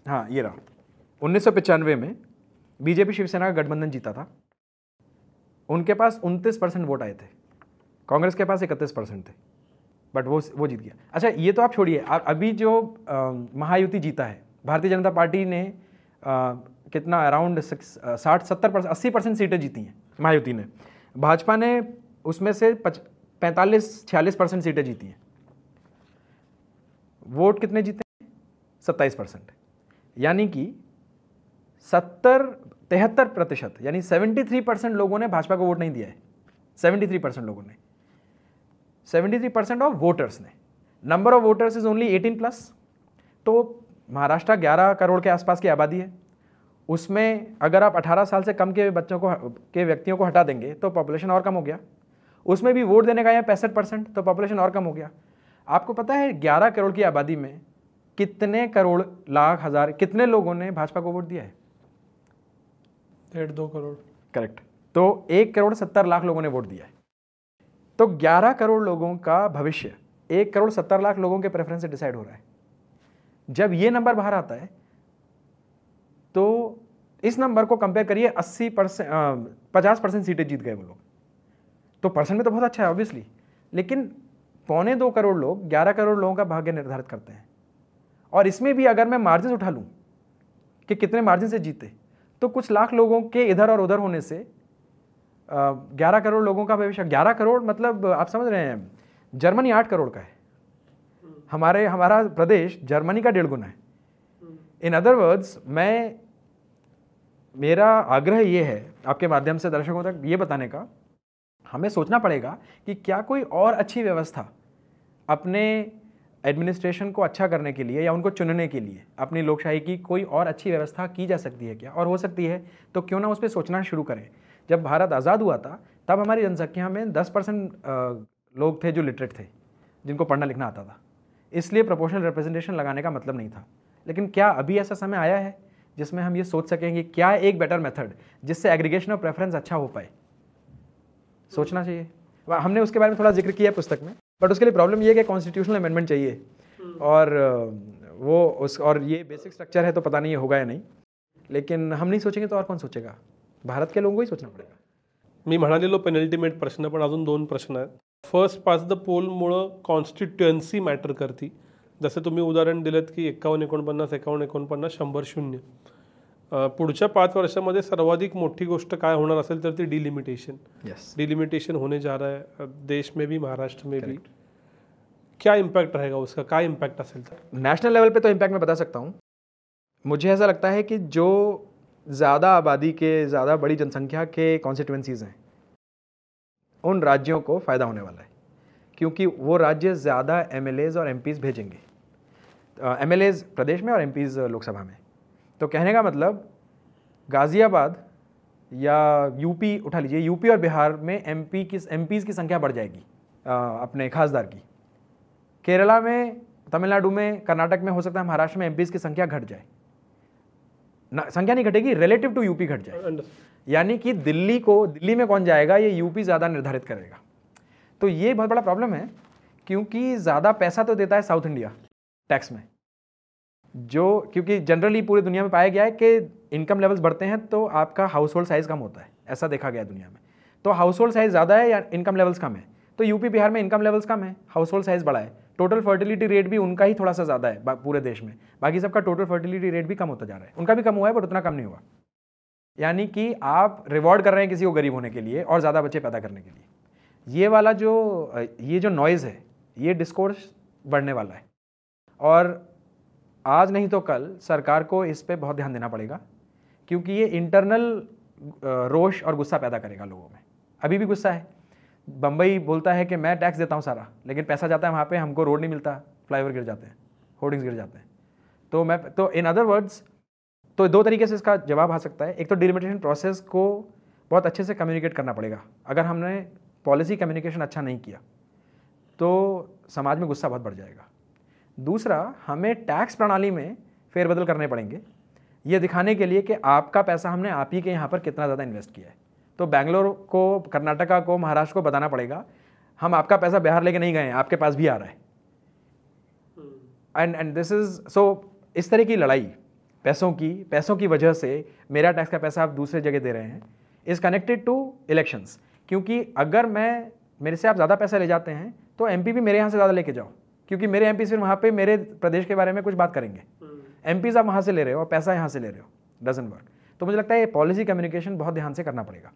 हाँ, ये रहा। 1995 में बीजेपी शिवसेना का गठबंधन जीता था। उनके पास 29% वोट आए थे, कांग्रेस के पास 31% थे, बट वो जीत गया। अच्छा, ये तो आप छोड़िए। अभी जो महायुति जीता है, भारतीय जनता पार्टी ने कितना अराउंड 60-70% 80% सीटें जीती हैं महायुति ने। भाजपा ने उसमें से 45-46% सीटें जीती हैं। वोट कितने जीते हैं? 27%। यानी कि 73% यानी 73% लोगों ने भाजपा को वोट नहीं दिया है। 73% लोगों ने, 73% ऑफ वोटर्स ने। Number of voters is only 18+। तो महाराष्ट्र 11 करोड़ के आसपास की आबादी है। उसमें अगर आप 18 साल से कम के व्यक्तियों को हटा देंगे तो पॉपुलेशन और कम हो गया। उसमें भी वोट देने का है 65%, तो पॉपुलेशन और कम हो गया। आपको पता है 11 करोड़ की आबादी में कितने करोड़ लाख हज़ार कितने लोगों ने भाजपा को वोट दिया है? 1.5-2 करोड़। करेक्ट। तो 1,70,00,000 लोगों ने वोट दिया है। तो 11 करोड़ लोगों का भविष्य 1,70,00,000 लोगों के प्रेफरेंस से डिसाइड हो रहा है। जब ये नंबर बाहर आता है तो इस नंबर को कंपेयर करिए 50% सीटें जीत गए वो लोग। तो परसेंट में तो बहुत अच्छा है ऑब्वियसली, लेकिन 1.25 करोड़ लोग 11 करोड़ लोगों का भाग्य निर्धारित करते हैं। और इसमें भी अगर मैं मार्जिन उठा लूँ कि कितने मार्जिन से जीते, तो कुछ लाख लोगों के इधर और उधर होने से 11 करोड़ लोगों का भविष्य। 11 करोड़ मतलब आप समझ रहे हैं, जर्मनी 8 करोड़ का है। हमारा प्रदेश जर्मनी का 1.5 गुना है। इन अदर वर्ड्स, मेरा आग्रह ये है आपके माध्यम से दर्शकों तक ये बताने का, हमें सोचना पड़ेगा कि क्या कोई और अच्छी व्यवस्था अपने एडमिनिस्ट्रेशन को अच्छा करने के लिए या उनको चुनने के लिए अपनी लोकशाही की कोई और अच्छी व्यवस्था की जा सकती है क्या? और हो सकती है तो क्यों ना उस पर सोचना शुरू करें। जब भारत आज़ाद हुआ था तब हमारी जनसंख्या में 10% लोग थे जो लिटरेट थे, जिनको पढ़ना लिखना आता था। इसलिए प्रोपोर्शनल रिप्रेजेंटेशन लगाने का मतलब नहीं था। लेकिन क्या अभी ऐसा समय आया है जिसमें हम ये सोच सकेंगे क्या एक बेटर मेथड जिससे एग्रीगेशन ऑफ प्रेफरेंस अच्छा हो पाए? सोचना चाहिए। हमने उसके बारे में थोड़ा जिक्र किया पुस्तक में, बट उसके लिए प्रॉब्लम ये है कि कॉन्स्टिट्यूशनल अमेंडमेंट चाहिए, और ये बेसिक स्ट्रक्चर है तो पता नहीं होगा या नहीं। लेकिन हम नहीं सोचेंगे तो और कौन सोचेगा? भारत के लोगों को ही सोचना पड़ेगा। मी म्हणालेलो पेनल्टीमेट प्रश्न, पण अजून 2 प्रश्न आहेत. फर्स्ट पास द पोलमुळं कॉन्स्टिट्युएन्सी मॅटर करते. जसं तुम्ही उदाहरण दिलं की 51-49, 51-49, 100-0. पुढच्या 5 वर्षामध्ये सर्वाधिक मोठी गोष्ट काय होणार असेल तर ती डिलिमिटेशन. डिलिमिटेशन होने जा रहा है देश में भी, महाराष्ट्र में भी. क्या इम्पैक्ट रहेगा उसका, क्या इम्पैक्ट असेल तर? नेशनल लेवल पे तो इम्पैक्ट मैं बता सकता हूँ. मुझे ऐसा लगता है कि जो ज़्यादा आबादी के, ज़्यादा बड़ी जनसंख्या के कॉन्स्टिट्यूएंसीज़ हैं, उन राज्यों को फ़ायदा होने वाला है, क्योंकि वो राज्य ज़्यादा MLAs और MPs भेजेंगे. MLAs प्रदेश में और MPs लोकसभा में. तो कहने का मतलब गाज़ियाबाद या यूपी उठा लीजिए, यूपी और बिहार में MPs की संख्या बढ़ जाएगी अपने खासदार की. केरला में, तमिलनाडु में, कर्नाटक में, हो सकता है महाराष्ट्र में MPs की संख्या घट जाए. संख्या नहीं घटेगी, रिलेटिव टू यूपी घट जाए. यानी कि दिल्ली में कौन जाएगा ये यूपी ज़्यादा निर्धारित करेगा. तो ये बहुत बड़ा प्रॉब्लम है, क्योंकि ज़्यादा पैसा तो देता है साउथ इंडिया टैक्स में, क्योंकि जनरली पूरी दुनिया में पाया गया है कि इनकम लेवल्स बढ़ते हैं तो आपका हाउस होल्ड साइज़ कम होता है. ऐसा देखा गया है दुनिया में. तो हाउस होल्ड साइज़ ज़्यादा है या इनकम लेवल्स कम है, तो यूपी बिहार में इनकम लेवल्स कम है, हाउस होल्ड साइज़ बड़ा है. टोटल फर्टिलिटी रेट भी उनका ही थोड़ा सा ज़्यादा है पूरे देश में. बाकी सबका टोटल फर्टिलिटी रेट भी कम होता जा रहा है. उनका भी कम हुआ है बट उतना कम नहीं हुआ. यानी कि आप रिवॉर्ड कर रहे हैं किसी को गरीब होने के लिए और ज़्यादा बच्चे पैदा करने के लिए. ये जो नॉइज़ है, ये डिस्कोर्स बढ़ने वाला है, और आज नहीं तो कल सरकार को इस पे बहुत ध्यान देना पड़ेगा, क्योंकि ये इंटरनल रोष और गुस्सा पैदा करेगा लोगों में. अभी भी गुस्सा है. बम्बई बोलता है कि मैं टैक्स देता हूँ सारा, लेकिन पैसा जाता है वहाँ पे, हमको रोड नहीं मिलता, फ्लाईओवर गिर जाते हैं, होर्डिंग्स गिर जाते हैं. तो इन अदर वर्ड्स, तो 2 तरीके से इसका जवाब आ सकता है. एक तो डिलिमिटेशन प्रोसेस को बहुत अच्छे से कम्युनिकेट करना पड़ेगा. अगर हमने पॉलिसी कम्युनिकेशन अच्छा नहीं किया तो समाज में गुस्सा बहुत बढ़ जाएगा. दूसरा, हमें टैक्स प्रणाली में फेरबदल करने पड़ेंगे, ये दिखाने के लिए कि आपका पैसा हमने आप ही के यहाँ पर कितना ज़्यादा इन्वेस्ट किया है. तो बेंगलोर को, कर्नाटका को, महाराष्ट्र को बताना पड़ेगा हम आपका पैसा बिहार लेके नहीं गए हैं, आपके पास भी आ रहा है. एंड दिस इज सो, इस तरह की लड़ाई पैसों की वजह से मेरा टैक्स का पैसा आप दूसरे जगह दे रहे हैं, इज़ कनेक्टेड टू इलेक्शंस. क्योंकि अगर मेरे से आप ज़्यादा पैसा ले जाते हैं तो MP भी मेरे यहाँ से ज़्यादा लेके जाओ, क्योंकि मेरे MP फिर वहाँ पे मेरे प्रदेश के बारे में कुछ बात करेंगे. MPs आप वहाँ से ले रहे हो और पैसा यहाँ से ले रहे हो, डजंट वर्क. तो मुझे लगता है ये पॉलिसी कम्युनिकेशन बहुत ध्यान से करना पड़ेगा.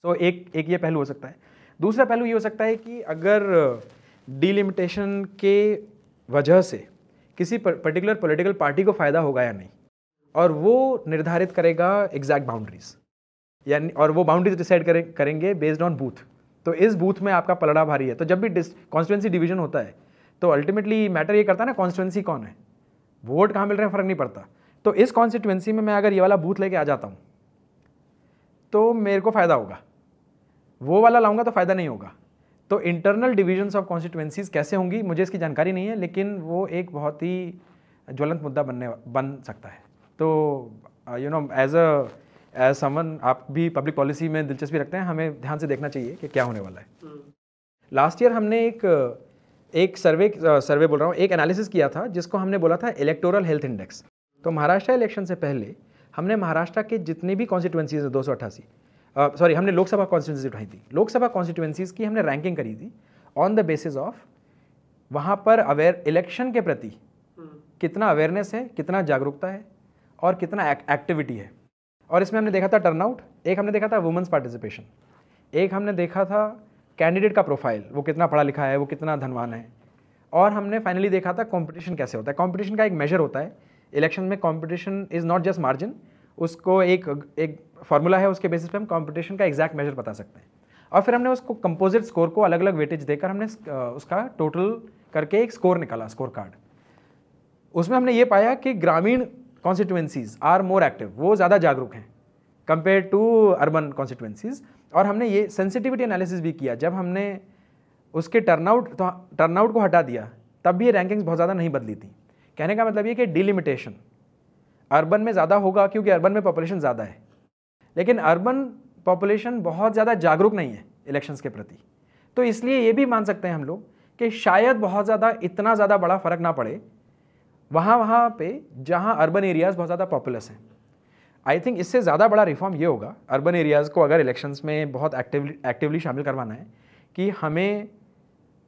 तो एक ये पहलू हो सकता है. दूसरा पहलू ये हो सकता है कि अगर डिलिमिटेशन के वजह से किसी पर्टिकुलर पॉलिटिकल पार्टी को फ़ायदा होगा या नहीं, और वो निर्धारित करेगा एग्जैक्ट बाउंड्रीज, यानी, और वो बाउंड्रीज डिसाइड करेंगे बेस्ड ऑन बूथ. तो इस बूथ में आपका पलड़ा भारी है. तो जब भी कॉन्स्टिट्यूएंसी डिवीजन होता है तो अल्टीमेटली मैटर ये करता है ना, कॉन्स्टिट्यूएंसी कौन है, वोट कहाँ मिल रहे हैं, फ़र्क नहीं पड़ता. तो इस कॉन्स्टिट्यूएंसी में मैं अगर ये वाला बूथ लेके आ जाता हूँ तो मेरे को फ़ायदा होगा, वो वाला लाऊंगा तो फ़ायदा नहीं होगा. तो इंटरनल डिविजन्स ऑफ कॉन्स्टिट्यूएंसीज कैसे होंगी मुझे इसकी जानकारी नहीं है, लेकिन वो एक बहुत ही ज्वलंत मुद्दा बन सकता है. तो एज समवन, आप भी पब्लिक पॉलिसी में दिलचस्पी रखते हैं, हमें ध्यान से देखना चाहिए कि क्या होने वाला है. लास्ट ईयर हमने एक सर्वे बोल रहा हूँ, एक एनालिसिस किया था जिसको हमने बोला था इलेक्टोरल हेल्थ इंडेक्स. तो महाराष्ट्र इलेक्शन से पहले हमने महाराष्ट्र के जितने भी कॉन्स्टिट्यूएंसीज हैं 288, हमने लोकसभा कॉन्स्टिट्यूंसीज उठाई थी. लोकसभा कॉन्स्टिट्यूएंसीज की हमने रैंकिंग करी थी ऑन द बेसिस ऑफ वहाँ पर इलेक्शन के प्रति कितना अवेयरनेस है, कितना जागरूकता है और कितना एक्टिविटी है. और इसमें हमने देखा था टर्नआउट, एक हमने देखा था वुमेंस पार्टिसिपेशन, एक हमने देखा था कैंडिडेट का प्रोफाइल, वो कितना पढ़ा लिखा है, वो कितना धनवान है, और हमने फाइनली देखा था कंपटीशन कैसे होता है. कंपटीशन का एक मेजर होता है इलेक्शन में. Competition is not just margin, उसको एक फार्मूला है, उसके बेसिस पे हम कंपटीशन का एग्जैक्ट मेजर बता सकते हैं. और फिर हमने उसको कंपोजिट स्कोर को अलग अलग वेटेज देकर हमने उसका टोटल करके एक स्कोर निकाला, स्कोर कार्ड. उसमें हमने ये पाया कि ग्रामीण कॉन्स्टिट्यूएंसीज आर मोर एक्टिव, वो ज़्यादा जागरूक हैं कंपेयर टू अर्बन कॉन्स्टिट्यूएंसीज. और हमने ये सेंसिटिविटी एनालिसिस भी किया, जब हमने उसके टर्नआउट को हटा दिया तब भी ये रैंकिंग्स बहुत ज़्यादा नहीं बदली थी. कहने का मतलब ये कि डिलिमिटेशन अर्बन में ज़्यादा होगा क्योंकि अर्बन में पॉपुलेशन ज़्यादा है, लेकिन अर्बन पॉपुलेशन बहुत ज़्यादा जागरूक नहीं है इलेक्शंस के प्रति. तो इसलिए ये भी मान सकते हैं हम लोग कि शायद बहुत ज़्यादा इतना ज़्यादा बड़ा फ़र्क ना पड़े वहाँ पे जहाँ अर्बन एरियाज़ बहुत ज़्यादा पॉपुलस हैं. आई थिंक इससे ज़्यादा बड़ा रिफॉर्म ये होगा, अर्बन एरियाज़ को अगर इलेक्शंस में बहुत एक्टिवली शामिल करवाना है, कि हमें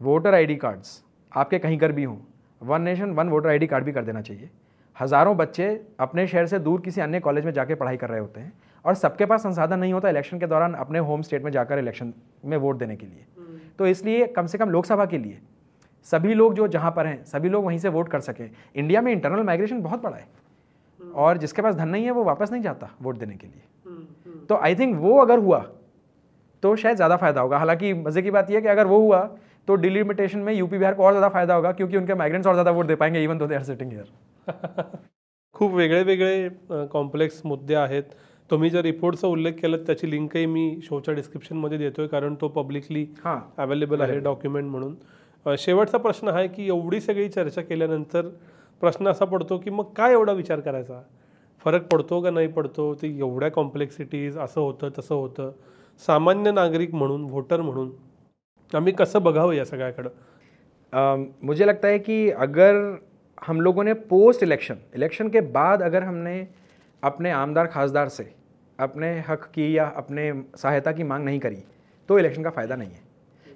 वोटर आईडी कार्ड्स आपके कहीं कर भी हों, one nation one voter ID card भी कर देना चाहिए। हज़ारों बच्चे अपने शहर से दूर किसी अन्य कॉलेज में जाके पढ़ाई कर रहे होते हैं और सबके पास संसाधन नहीं होता इलेक्शन के दौरान अपने होम स्टेट में जाकर इलेक्शन में वोट देने के लिए। तो इसलिए कम से कम लोकसभा के लिए सभी लोग जो जहाँ पर हैं सभी लोग वहीं से वोट कर सकें। इंडिया में इंटरनल माइग्रेशन बहुत बड़ा है और जिसके पास धन नहीं है वो वापस नहीं जाता वोट देने के लिए। तो आई थिंक वो अगर हुआ तो शायद ज़्यादा फायदा होगा। हालांकि मज़े की बात यह है कि अगर वो हुआ तो डिलिमिटेशन में यूपी बिहार को और ज़्यादा फायदा होगा, क्योंकि उनके माइग्रेंट्स और ज़्यादा वोट दे पाएंगे even though they are sitting here. खूप वेगळे वेगळे कॉम्प्लेक्स मुद्दे आहेत. तुम्ही जर रिपोर्टचा उल्लेख केला त्याची लिंकही मी शोच्या डिस्क्रिप्शनमध्ये देतोय, कारण तो पब्लिकली अवेलेबल आहे डॉक्युमेंट म्हणून. शेवटचा प्रश्न आहे की एवढी सगळी चर्चा केल्यानंतर प्रश्न असा पडतो की मग काय एवढा विचार करायचा, फरक पडतो का नाही पडतो, ते एवढ्या कॉम्प्लेक्सिटीज असं होतं तसं होतं, सामान्य नागरिक म्हणून व्होटर म्हणून आम्ही कसं बघावं या सगळ्याकडं. मुझे लगता है कि अगर हम लोगों ने पोस्ट इलेक्शन के बाद अगर हमने अपने आमदार खासदार से अपने हक की या अपने सहायता की मांग नहीं करी तो इलेक्शन का फ़ायदा नहीं है।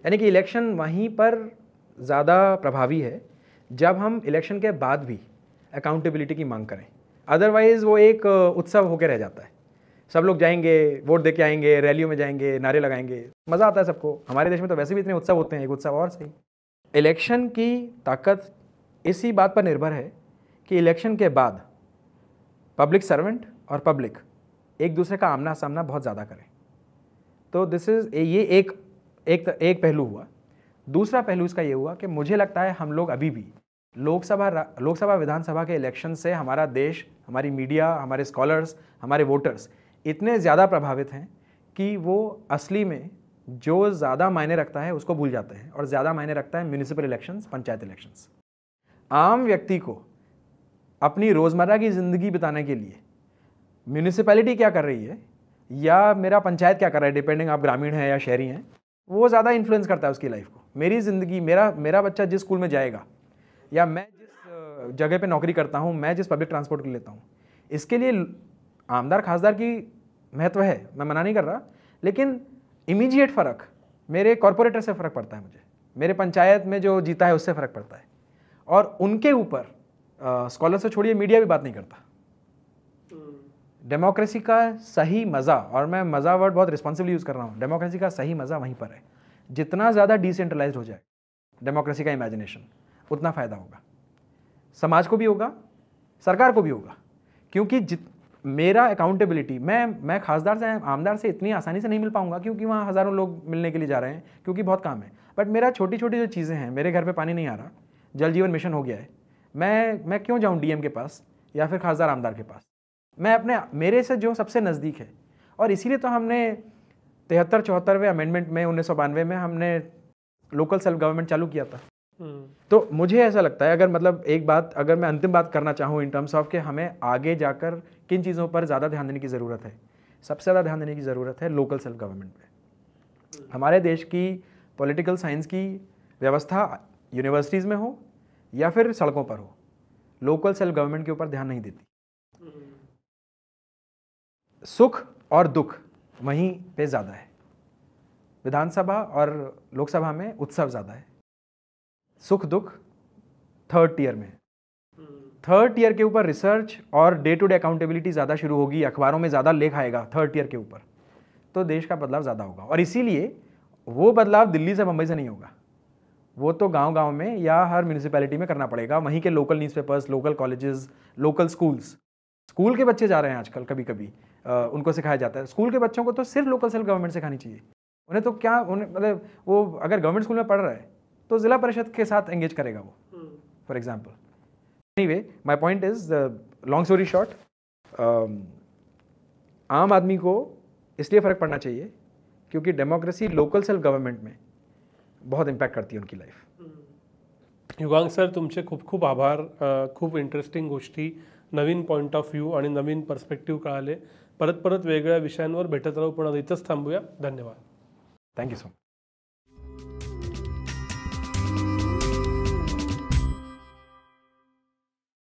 यानी कि इलेक्शन वहीं पर ज़्यादा प्रभावी है जब हम इलेक्शन के बाद भी अकाउंटेबिलिटी की मांग करें। अदरवाइज़ वो एक उत्सव होकर रह जाता है, सब लोग जाएंगे, वोट दे के आएंगे, रैलियों में जाएंगे, नारे लगाएंगे, मज़ा आता है सबको। हमारे देश में तो वैसे भी इतने उत्सव होते हैं, एक उत्सव और सही। इलेक्शन की ताकत इसी बात पर निर्भर है कि इलेक्शन के बाद पब्लिक सर्वेंट और पब्लिक एक दूसरे का आमना सामना बहुत ज़्यादा करें। तो दिस इज़ ये एक पहलू हुआ। दूसरा पहलू इसका ये हुआ कि मुझे लगता है हम लोग अभी भी लोकसभा विधानसभा के इलेक्शन से हमारा देश, हमारी मीडिया, हमारे स्कॉलर्स, हमारे वोटर्स इतने ज़्यादा प्रभावित हैं कि वो असली में जो ज़्यादा मायने रखता है उसको भूल जाते हैं, और ज़्यादा मायने रखता है म्यूनिसिपल इलेक्शंस, पंचायत इलेक्शंस। आम व्यक्ति को अपनी रोज़मर्रा की ज़िंदगी बिताने के लिए म्यूनिसिपैलिटी क्या कर रही है या मेरा पंचायत क्या कर रहा है, डिपेंडिंग आप ग्रामीण हैं या शहरी हैं, वो ज़्यादा इन्फ्लुएंस करता है उसकी लाइफ को। मेरी ज़िंदगी, मेरा बच्चा जिस स्कूल में जाएगा या मैं जिस जगह पे नौकरी करता हूँ, मैं जिस पब्लिक ट्रांसपोर्ट को लेता हूँ, इसके लिए आमदार खासदार की महत्व है, मैं मना नहीं कर रहा, लेकिन इमीडिएट फ़र्क मेरे कॉरपोरेटर से फ़र्क पड़ता है, मुझे मेरे पंचायत में जो जीता है उससे फ़र्क पड़ता है। और उनके ऊपर स्कॉलर से छोड़िए मीडिया भी बात नहीं करता। डेमोक्रेसी का सही मज़ा, और मैं मज़ा वर्ड बहुत रिस्पॉन्सिबली यूज़ कर रहा हूँ, डेमोक्रेसी का सही मज़ा वहीं पर है। जितना ज़्यादा डिसेंट्रलाइज्ड हो जाए डेमोक्रेसी का इमेजिनेशन, उतना फ़ायदा होगा, समाज को भी होगा, सरकार को भी होगा। क्योंकि मेरा अकाउंटेबिलिटी, मैं खासदार से, आमदार से इतनी आसानी से नहीं मिल पाऊंगा, क्योंकि वहाँ हज़ारों लोग मिलने के लिए जा रहे हैं, क्योंकि बहुत काम है। बट मेरा छोटी छोटी जो चीज़ें हैं, मेरे घर पे पानी नहीं आ रहा, जल जीवन मिशन हो गया है, मैं क्यों जाऊँ डीएम के पास या फिर खासदार आमदार के पास? मैं मेरे से जो सबसे नज़दीक है। और इसीलिए तो हमने 73-74वें अमेंडमेंट में 1992 में हमने लोकल सेल्फ गवर्नमेंट चालू किया था। तो मुझे ऐसा लगता है, अगर मैं अंतिम बात करना चाहूँ इन टर्म्स ऑफ कि हमें आगे जाकर किन चीज़ों पर ज़्यादा ध्यान देने की ज़रूरत है, सबसे ज़्यादा ध्यान देने की ज़रूरत है लोकल सेल्फ गवर्नमेंट पे। हमारे देश की पॉलिटिकल साइंस की व्यवस्था यूनिवर्सिटीज़ में हो या फिर सड़कों पर हो, लोकल सेल्फ गवर्नमेंट के ऊपर ध्यान नहीं देती। सुख और दुख वहीं पे ज़्यादा है। विधानसभा और लोकसभा में उत्सव ज़्यादा है, सुख दुख थर्ड टियर में। थर्ड टियर के ऊपर रिसर्च और डे टू डे अकाउंटेबिलिटी ज़्यादा शुरू होगी, अखबारों में ज़्यादा लेख आएगा थर्ड टियर के ऊपर, तो देश का बदलाव ज़्यादा होगा। और इसीलिए वो बदलाव दिल्ली से मुंबई से नहीं होगा, वो तो गांव-गांव में या हर म्यूनिसिपैलिटी में करना पड़ेगा। वहीं के local newspapers, local colleges, local school के बच्चे जा रहे हैं आजकल, कभी कभी उनको सिखाया जाता है। स्कूल के बच्चों को तो सिर्फ लोकल सेल्फ गवर्नमेंट सिखानी चाहिए। उन्हें तो क्या, मतलब वो अगर गवर्नमेंट स्कूल में पढ़ रहा है तो ज़िला परिषद के साथ एंगेज करेगा वो, for example. Anyway, my point is, long story short, आम आदमी को इसलिए फ़र्क पड़ना चाहिए क्योंकि डेमोक्रेसी लोकल सेल्फ गवर्नमेंट में बहुत इम्पॅक्ट करती है उनकी लाईफ। युगांक सर, तुमचे खूप खूप आभार. खूप इंटरेस्टिंग गोष्टी, नवीन पॉईंट ऑफ व्ह्यू आणि नवीन पर्स्पेक्टिव्ह कळाले. परत वेगळ्या विषयांवर भेटत राहू, पण इथंच थांबूया. धन्यवाद. Thank you so much.